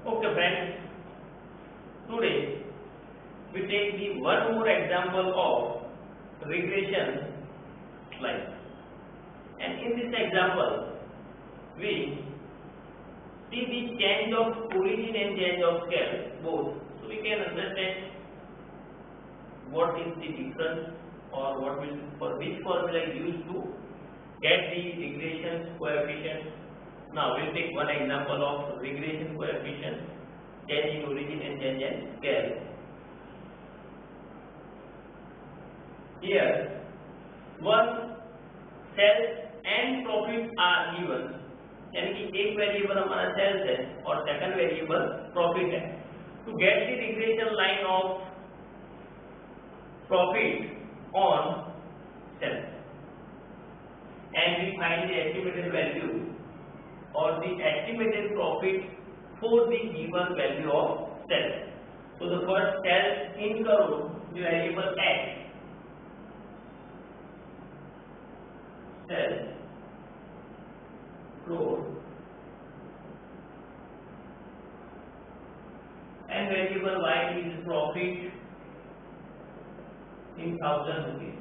Okay friends, today we take the one more example of regression line, and in this example we see the change of origin and change of scale both, so we can understand what is the difference or what will for which formula is used to get the regression coefficient. Now we'll take one example of regression coefficient, change in origin and change in scale. Here one sales and profit are given, यानी कि एक variable हमारा sales है और second variable profit है. To get the regression line of profit on sales, and we find the estimated value or the estimated profit for the given value of sales. So the first sales in crore, the variable x, sales crore, and variable y is profit in 1000 rupees.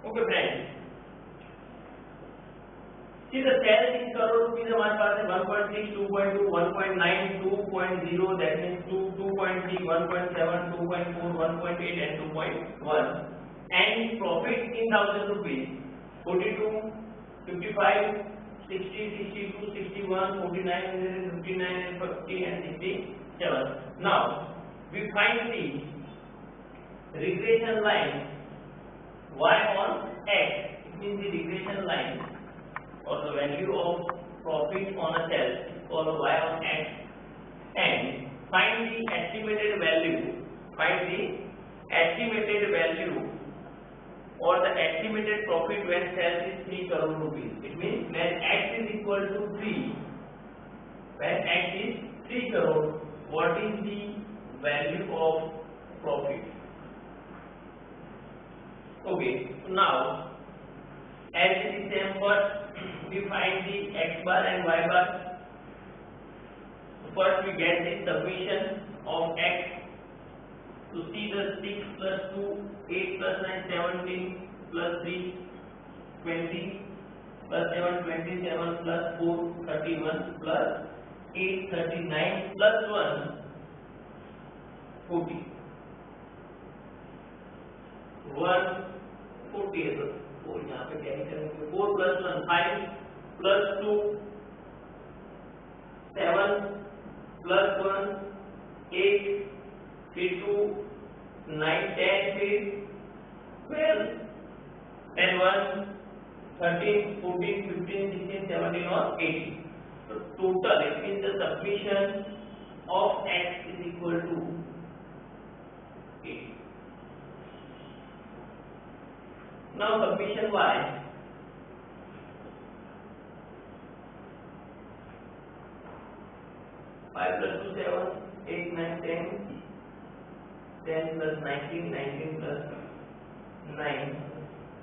Okay friends, see the sales in crore rupees हमारे पास है 1.6, 2.2, 1.9, 2.0, that means 2, 2.3, 1.7, 2.4, 1.8 and 2.1, and profit in 1000 rupees 42, 55, 60, 62, 61, 49, 59, 50 and 67. Now we find the regression line y on x. It means the regression line or the value of profit on a sale is called y on x, and find the estimated value. Find the estimated value or the estimated profit when sales is 3 crore rupees. It means when x is equal to 3, when x is 3 crore, what is the value of profit? Okay, so now as it is same, first we find the x bar and y bar. First we get the summation of x. To see the 6 plus 2, 8 plus 9, 17 plus 3, 20 plus 7, 27 plus 4, 31 plus 8, 39 plus 1, 40. 140 है, तो 4 यहाँ पे carry करेंगे. 4 plus 1 5 plus 2 7 plus 1 8 फिर 2 9 10 फिर 12 10 1 13 14 15 16 17 और 18. So total, it means the submission of x is equal to 8. Now submission y, 5 plus 2 7, 8 9 10, 10 plus 19, 19 plus 9,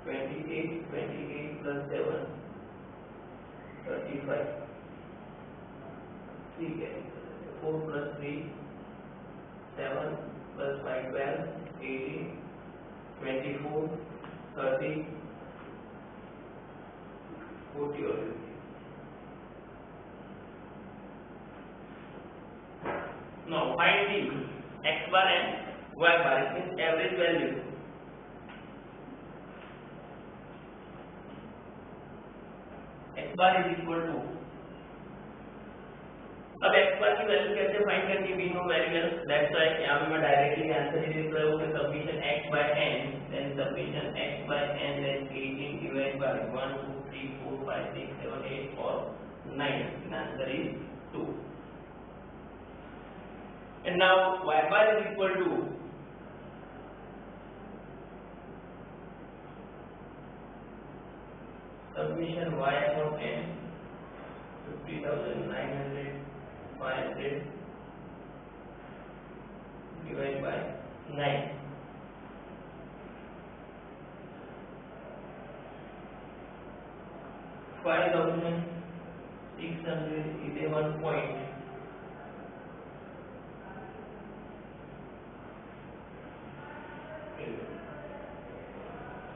28, 28 plus 7, 35, 3 4 plus 3, 7 plus 5 12, 18, 24, 30, 40 or 50. Now find the x bar and y bar, it means average value. X bar is equal to, अब x bar की value कैसे find करनी है, we know very well, that's why यहाँ पे मैं directly answer ही लिख रहा हूँ कि submission x by n, then submission x by n, then 18 divided by 1 2 3 4 5 6 7 8 or 9, the answer is 2. And now y bar is equal to submission y upon n, 50,900, 500 divided by 9. $5,611.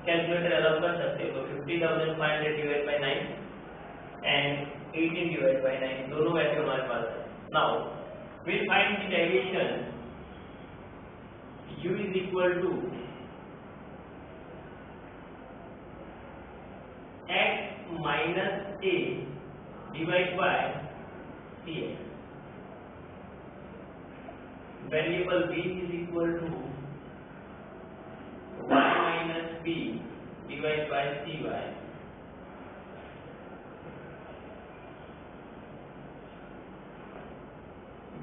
Calculator allow कर सकते हो, तो 50,500 divide by 9 and 18 divide by 9 दोनों value हमारे पास है. Now we'll find the derivation u is equal to x minus a divided by cx. Variable b is equal to y minus b divided by cy.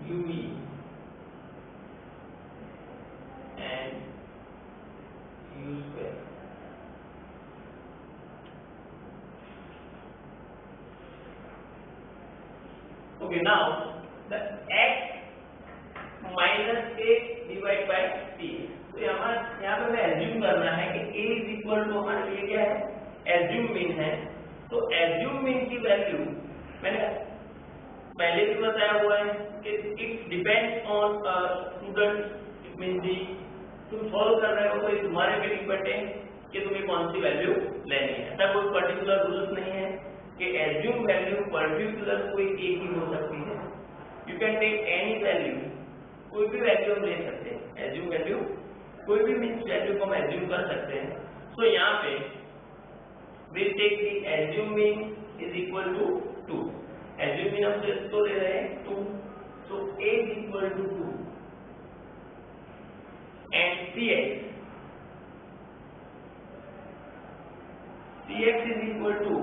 uv and u square. Okay, now the x minus a divided by c. तो यहाँ पे मैं assume करना है कि a is equal to हमारे लिए क्या है, एज्यूम मीन है. तो एज्यूम मीन की वैल्यू मैंने पहले भी बताया हुआ है कि it depends on student. It means the तुम सॉल्व कर रहे हो तो तुम्हारे पे डिपेंड है कि तुम्हें कौन सी वैल्यू लेनी है. ऐसा कोई पर्टिकुलर रूल्स नहीं है कि एज्यूम वैल्यू पर्टिकुलर कोई एक ही हो सकती है. You can take any value, कोई भी वैल्यू हम ले सकते हैं. एज्यूम वैल्यू कोई भी मीन्स वैल्यू को हम एज्यूम कर सकते हैं. सो यहाँ पे we take the assume mean is equal to 2. Assume mean हम तो ले रहे हैं 2. सो a is equal to 2 and cx is equal to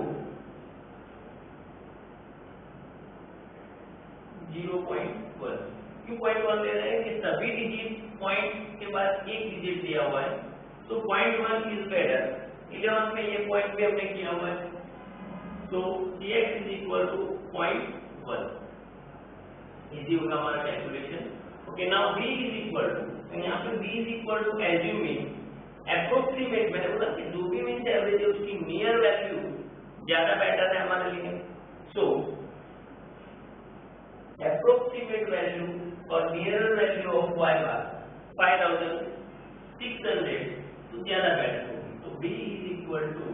0.1. क्यों 0.1 ले रहे हैं कि सभी डिजिट पॉइंट के बाद एक डिजिट दिया हुआ है. तो 0.1 इज बेटर. 11 में ये पॉइंट भी हमने किया हुआ है. तो cx is equal to 0.1. Easy होगा हमारा calculation. Okay, now b is equal to, तो यहाँ पे b is equal to assuming approximate. मैंने बोला कि जो भी मीन्स एवरेज है उसकी नियर वैल्यू ज्यादा बेटर है हमारे लिए. सो अप्रोक्सीमेट वैल्यू और नियर वैल्यू ऑफ y बार 5,600 तो ज्यादा बेटर होगी. तो b is equal to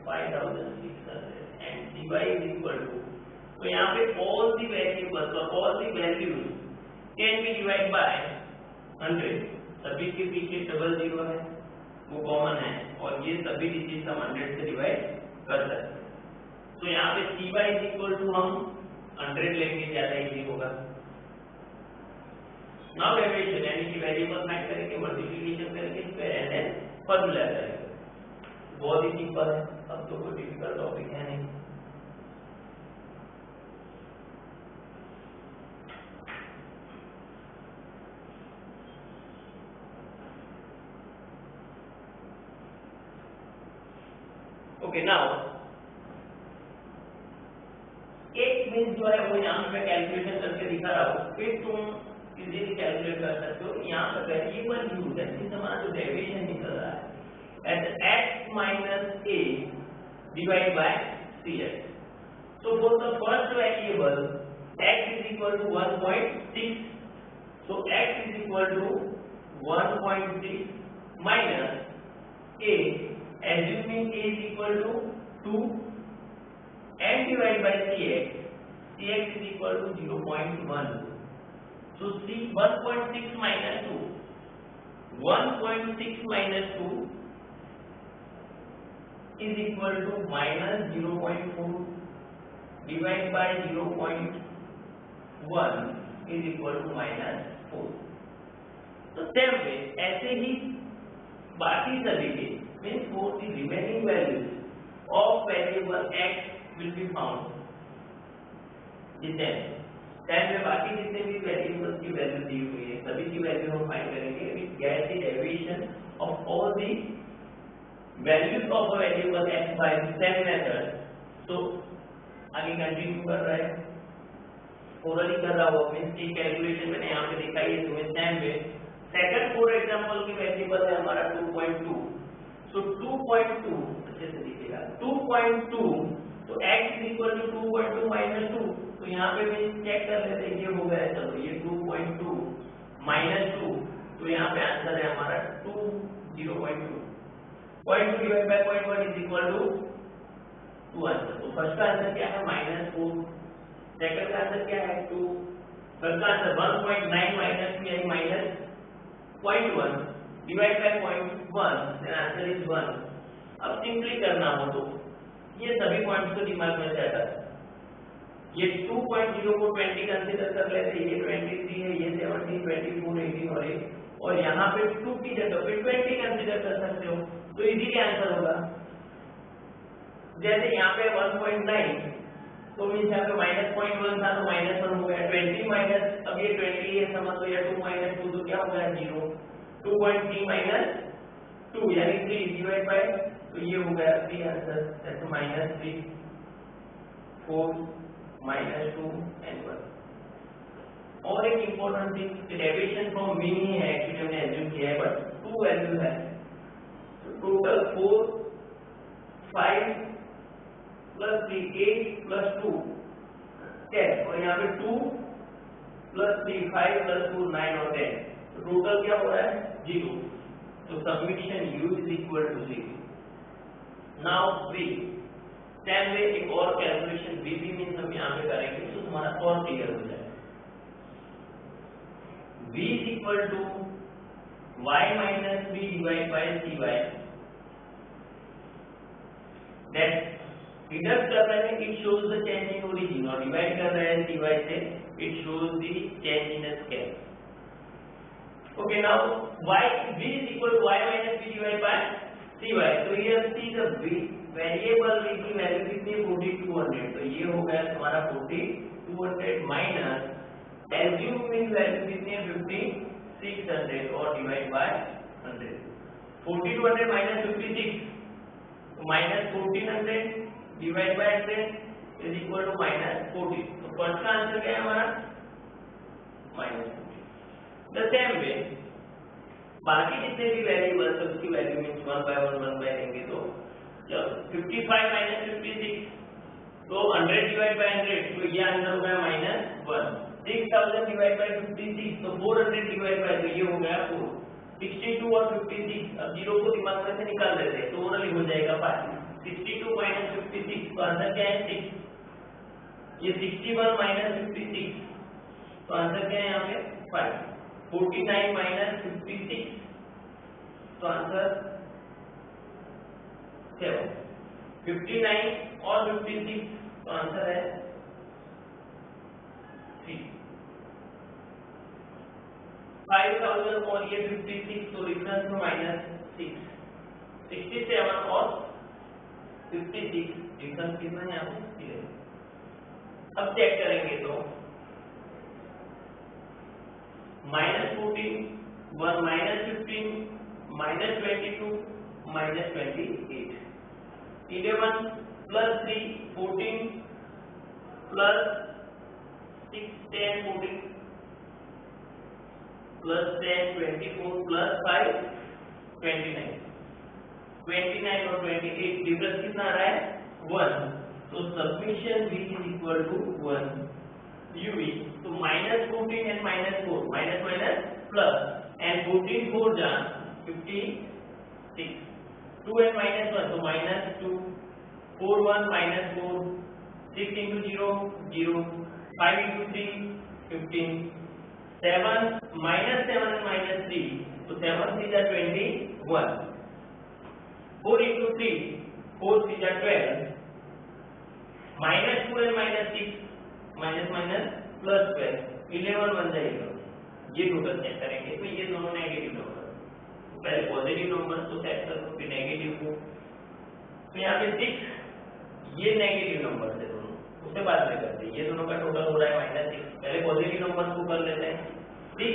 5,600 and dy is equal to, तो यहाँ पे all the variables or all the values can be divided by 100. सभी के पीछे डबल जीरो है, वो कॉमन है, और ये सभी डिजिट हम 100 से डिवाइड कर सकते हैं. तो यहाँ पे cy is equal to हम 100 लेंगे, ज्यादा इजी होगा. नाउ डेरिवेशन यानी कि वेरिएबल फाइंड करेंगे, मल्टीप्लिकेशन करेंगे, स्क्वायर एंड देन फॉर्मूला करेंगे. बहुत ही सिंपल है, अब तो कोई डिफिकल्ट टॉपिक है नहीं. ओके नाउ एक मीन्स जो है वो यहाँ पे कैलकुलेशन करके दिखा रहा हूँ, फिर तुम इजीली कैलकुलेट कर सकते हो। यहाँ पे वेरिएबल यू दैट मींस हमारा जो डेविएशन निकल रहा है at x minus a divide by cx। So for the first variable x is equal to 1.6, so x is equal to 1.6 minus a, assuming a is equal to 2 and divided by cx, cx is equal to 0.1. So c 1.6 minus 2, 1.6 minus 2 is equal to minus 0.4 divided by 0.1 is equal to minus 4. तो same way ऐसे ही बाकी सभी के means for the remaining values of variable x will be found the same way बाकी जितने भी variables की value दी हुई है सभी की वैल्यू हम फाइंड करेंगे with get the deviation of all the values of a variable x by the same method. तो आगे कंटिन्यू कर रहा है, ओरली कर रहा हो मींस की कैलकुलेशन मैंने यहाँ पे दिखाई है तुम्हें same way. Second for example की वेरिएबल है हमारा 2.2, सो 2.2 अच्छे से दिखेगा 2.2, तो x is equal to 2.2 minus 2, तो यहाँ पे मैं चेक कर लेते हैं ये हो गया है। चलो ये 2.2 माइनस 2, तो यहाँ पे आंसर है हमारा 0.2 divide by 0.1 is equal to 2 answer. तो फर्स्ट का आंसर क्या है -4, सेकंड का आंसर क्या है 2, थर्ड का आंसर 1.9 माइनस 2 यानी -0.1 divide by 0.1 then answer is 1। अब सिंपली करना हो तो ये सभी पॉइंट्स को दिमाग में सेट कर, ये 2.0 को 20 कंसीडर कर लेते हैं, ये 23 है, ये 17, 24, 18 और यहाँ पे 2 की जगह पे 20 कंसीडर कर सकते हो, तो इजीली आंसर होगा। जैसे यहाँ पे 1.9 तो मींस यहाँ पे -0.1 था तो -1 हो गया, 20 माइनस अब ये 20 है समझ लो, या 2 माइनस 2 तो क्या हो गया 0, 2.3 माइनस 2 यानी 3 डिवाइड बाय, तो ये हो गया 3 आंसर, दैट्स -3, 4, -2 एंड 1। और एक important thing deviation from mean he है, एक्चुअली हमने एज्यूम किया है बट 2 वैल्यू है, तो टोटल 4, 5 प्लस 3, 8 प्लस 2 10, और यहाँ पे 2 प्लस 3, 5 प्लस 2 9 और 10, तो टोटल क्या हो रहा है 0, तो submission u is equal to 0। Now v same way एक और कैलकुलेशन v भी मींस हम यहाँ पे करेंगे तो तुम्हारा और क्लियर हो जाएगा। v is equal to y minus b divide by cy, that deduct कर रहे हैं it shows the change in origin, और डिवाइड कर रहे हैं cy से it shows the change in scale. Okay now y v is equal to y minus b divided by cy, तो here see the variable v की value कितनी 4200, तो ये हो गया तुम्हारा 4200 माइनस एज्यूमिंग वैल्यू कितनी है 5600 और डिवाइड बाय 100, 4200 माइनस 56 तो -1400 divide by 100 is equal to -40, तो फर्स्ट का आंसर क्या है हमारा -40। द सेम वे बाकी जितने भी वेरिएबल्स है उसकी वैल्यू मींस 1 बाय 1 लेंगे, तो जब 55 माइनस 56 तो 100 डिवाइड बाय 100, तो ये आंसर हो गया -1, 6000 डिवाइड बाय 56 तो 400 डिवाइड बाय, तो ये हो गया 4, 62 और 56 अब 0 को दिमाग में से निकाल देते हैं तो ओरली हो जाएगा 5, 62 माइनस 56 तो आंसर क्या है 6, ये 61 माइनस 56 तो आंसर क्या है यहाँ पे 5, 49 माइनस 56 तो आंसर 7, 59 और 56 तो आंसर है 3, 5000 और ये 56 तो डिफरेंस में -6, 67 और 56 डिफरेंस कितना है यहाँ पे। अब चेक करेंगे तो -14, 1 -15, -22, -28, 11 plus 3 14 plus 6 10 14 plus 10 24 plus 5 29 29 और 28 डिफरेंस कितना आ रहा है 1 तो submission v is equal to 1 uv तो -14 and -4 minus minus plus and 14 4 जा 56 2 and -1 so -2 4 1 -4 6 into 0 0 5 into 3 15 7 -7 and -3 so 7 3 is 21 4 into 3 4 3 is 12 -2 and -6 minus plus 12 11 बन जाएगा ये टोटल चेक करेंगे तो ये दोनों नेगेटिव नंबर पहले पॉजिटिव नंबर तो सेट करो फिर नेगेटिव को तो यहाँ पे 6 ये नेगेटिव नंबर है दोनों उससे बाद में करते हैं ये दोनों का टोटल हो रहा है -6 पहले पॉजिटिव नंबर को कर लेते हैं 6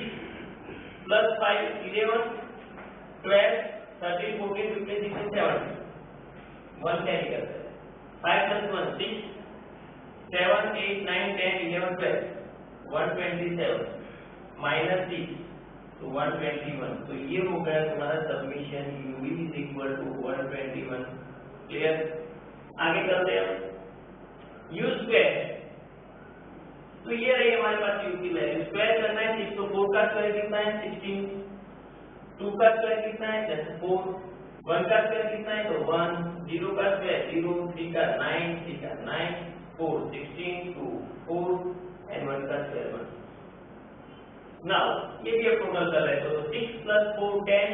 plus 5 11 12 13 14 15 16 17 1 कैरी करते हैं 5 plus 1 6 7 8 9 10 11 12 127 minus 6 तो 121 तो ये हो गया तुम्हारा submission uv is equal to 121 clear आगे करते हैं u स्क्वायर तो ये रही हमारे पास u की वैल्यू स्क्वायर करना है 6 तो 4 का स्क्वायर कितना है 16 2 का स्क्वायर कितना है 4 1 का स्क्वायर कितना है तो 1 0 का स्क्वायर 0 3 का 9 3 का 9 4 16 2 4 and 1 का स्क्वायर 1 नाउ ये भी अब टोटल कर रहे हैं तो 6 plus 4 10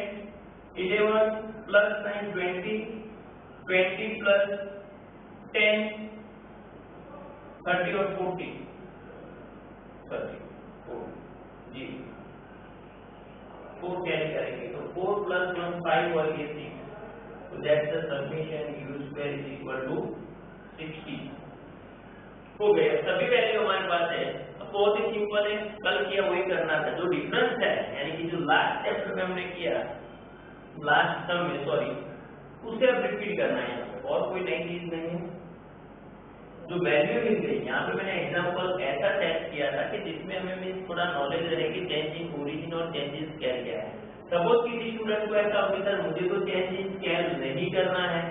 11 plus 9 20 20 plus 10 30 और 40 30 4 जी 4 कैरी करेंगे तो 4 plus 1 5 और ये 6 so that's the submission u square is equal to 60 हो गए सभी वैल्यू हमारे पास है बहुत ही सिंपल है कल किया वही करना था जो डिफरेंस है यानी कि जो लास्ट चैप्टर में हमने किया लास्ट टर्म में सॉरी उसे अब रिपीट करना है और कोई नई चीज नहीं है जो वैल्यू मिल गई यहाँ पे मैंने एग्जांपल ऐसा टेस्ट किया था कि जिसमें हमें थोड़ा नॉलेज रहे कि चेंज इन ओरिजिन और चेंज इन स्केल क्या है सपोज किसी स्टूडेंट को ऐसा हो सर मुझे तो चेंज इन स्केल नहीं करना है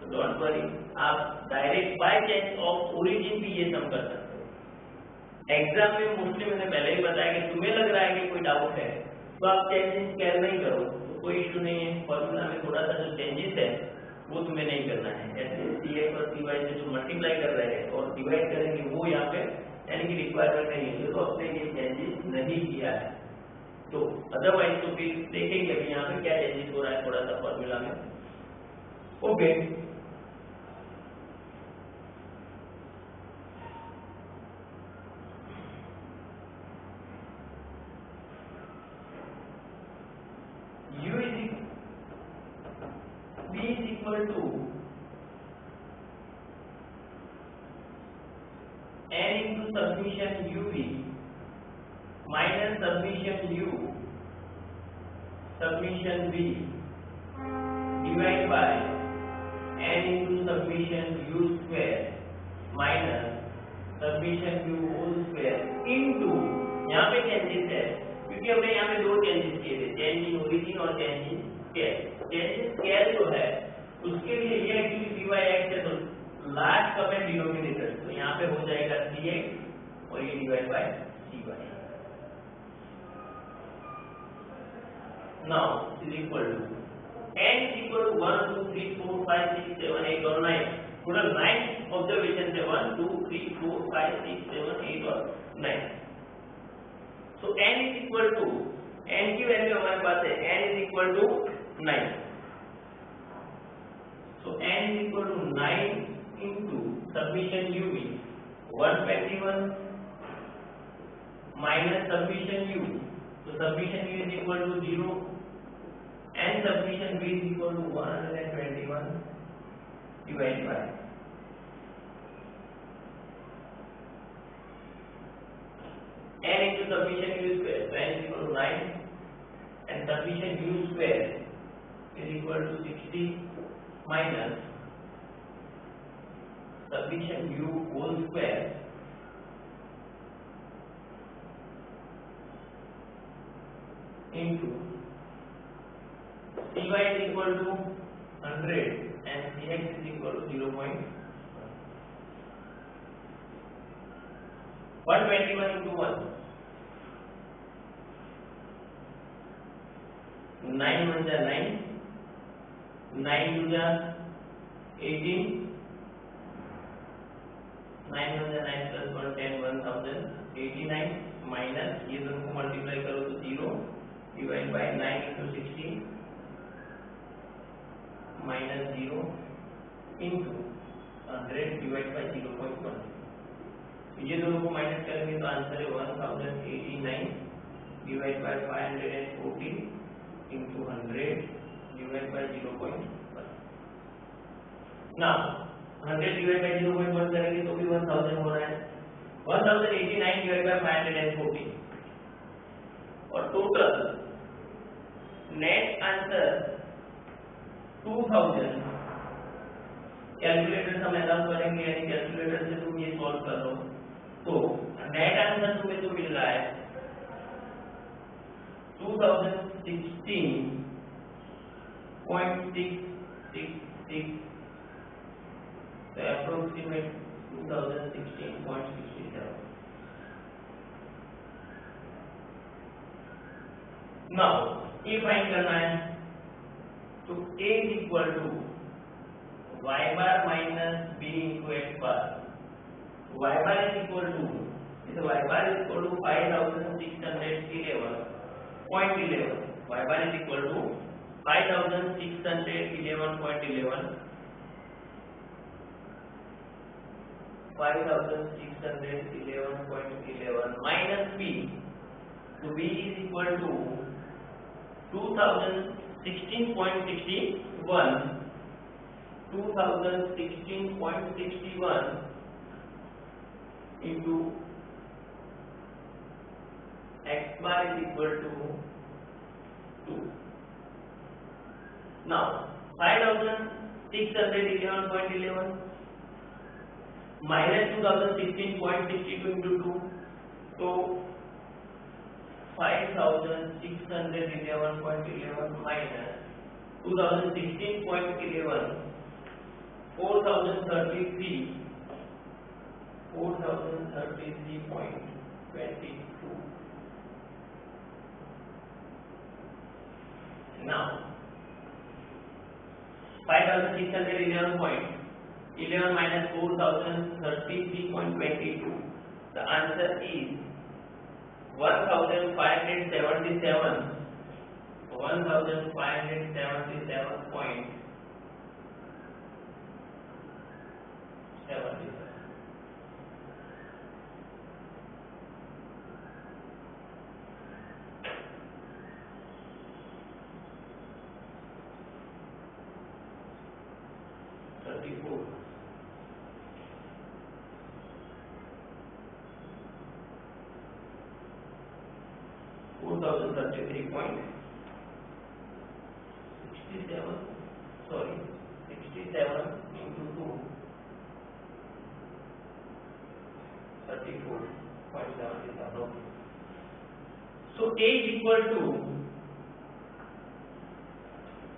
तो डोंट वरी आप direct by change of origin भी ये सम कर सकते हो एग्जाम में मोस्टली मैंने पहले ही बताया कि तुम्हें लग रहा है कि कोई डाउट है तो आप चेंज इन स्केल नहीं करो तो कोई इशू नहीं है फॉर्मूला में थोड़ा सा जो चेंजेस है वो तुम्हें नहीं करना है ऐसे सी ए पर सी वाई से जो मल्टीप्लाई कर रहे हैं और डिवाइड करेंगे वो यहाँ पे यानी कि रिक्वायरमेंट नहीं है तो अपने ये चेंजेस नहीं किया है तो अदरवाइज तो फिर देखेंगे अभी यहाँ पे क्या चेंजेस हो रहा है थोड़ा सा फॉर्मूला में okay B is equal to n into submission uv minus submission u submission v divided by n into submission u square minus submission u whole square into यहाँ पे चेंजेस है क्योंकि हमने यहाँ पे दो चेंजेस किए थे चेंज इन ओरिजिन और change in scale change in scale जो है उसके लिए ये एक्चुअली dy x है तो लास्ट टर्म है डिनोमिनेटर तो यहाँ पे हो जाएगा cx और ये divide by cy now is equal to n is equal to 1 2 3 4 5 6 7 8 और 9 टोटल 9 ऑब्जर्वेशन है 1 2 3 4 5 6 7 8 और 9 so n is equal to n की वैल्यू हमारे पास है n is equal to 9 so n is equal to 9 into submission uv 121 minus submission u so submission u is equal to 0 and submission v is equal to 121 divided by n into submission u square so n is equal to 9 and submission u square is equal to 60 minus summation u whole square into cy is equal to 100 and cx is equal to 0.1. 121 into 1. 9 1 जा 9, 9 2 जा 18, 9 1 जा 9 plus 1 10 1089 minus ये दोनों को multiply करो तो 0 divide by 9 into 16 minus 0 into 100 divide by 0.1. ये दोनों को माइनस करेंगे तो आंसर है 1089 divide by 540 into 100 divided by 0.1. Now 100 divided by 0.1 करेंगे तो भी 1000 हो रहा है. 1089 divided by 540 और टोटल नेट आंसर 2000. कैलकुलेटर से हम ऐसा करेंगे यानी कैलकुलेटर से तुम ये सॉल्व कर लो तो नेट आंसर तुम्हें तो मिल रहा है 2016.666, so approximate 2016.67. Now ये फाइंड करना है तो a is equal to y bar minus b into x bar. Y bar is equal to y bar is equal to 5611.11. Y bar is equal to 5611.11. 5611.11 minus b. So b is equal to 2016.61. 2016.61 into x bar is equal to 2. Now 5611.11 minus 2016.62 into 2, so 5611.11 minus 2016.11, 4033.22. Now 5611.11 minus 4033.22. The answer is 1577. 1577.77. 34. Sorry, 67 into 2, 34.77. Okay. So A is equal to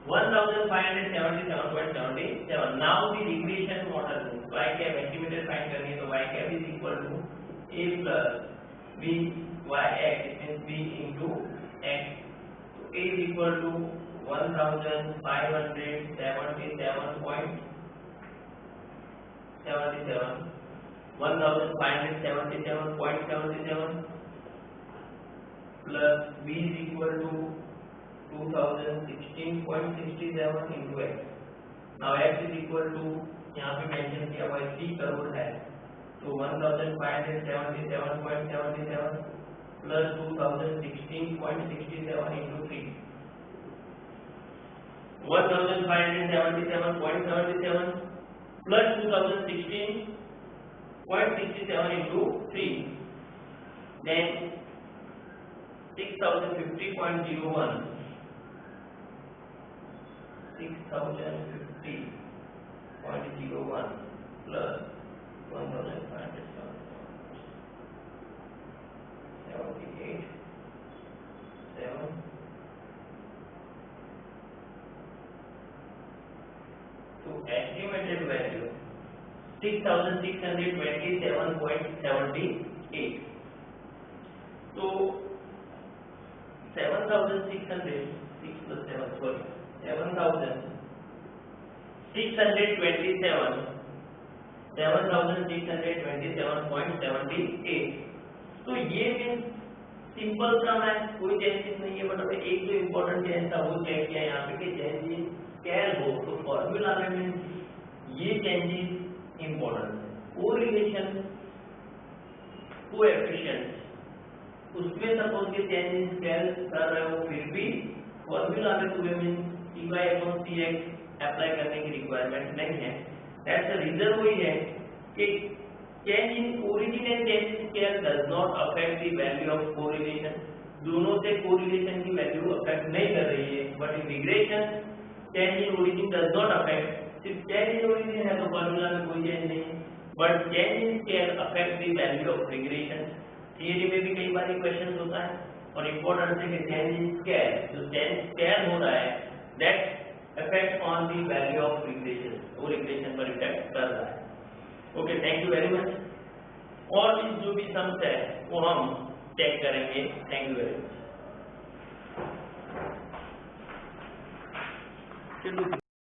1577.77. Now the regression model means y cap estimated find करनी है तो y cap is equal to a plus b y x, it means b into x. So a is equal to 1577 plus b is equal to 2016.67 into x. Now x is equal to यहाँ पे mention किया हुआ 3 करोड़ है तो 1577.77 plus 2016.67 into 3. 1577.77 plus 2016.67 into 3. Then 6050.01. 6050.01 plus to estimated value 6627.78. तो 7627.78. तो ये means simple सम है, कोई चेंजेस नहीं है, बट अभी एक जो इम्पोर्टेंट चेंज था वो चेक किया यहाँ पे कि चेंजेस स्केल हो तो फॉर्मूला में मीन्स ये चेंजेस इम्पोर्टेंट है। कोरिलेशन कोएफिशिएंट उसमें सपोज के चेंजेस स्केल कर रहे हो, फिर भी फॉर्मूला में तुम्हें मीन्स Ey/Cx अप्लाई करने की रिक्वायरमेंट नहीं है। दैट्स द रीजन वही है कि change in origin and change in scale does not affect the value of correlation. दोनों से correlation की वैल्यू अफेक्ट नहीं कर रही है, but in regression change in origin does not affect. सिर्फ change in origin है तो फॉर्मूला में कोई चेंज नहीं है, but change in scale affect the value of regression. Theory में भी कई बार क्वेश्चन होता है और इम्पोर्टेंट है कि change in scale, जो change scale हो रहा है that affect on the value of regression, वो regression पर इफेक्ट कर रहा है। Okay, thank you very much. और भी जो भी सम्स है वो हम चेक करेंगे। Thank you very much.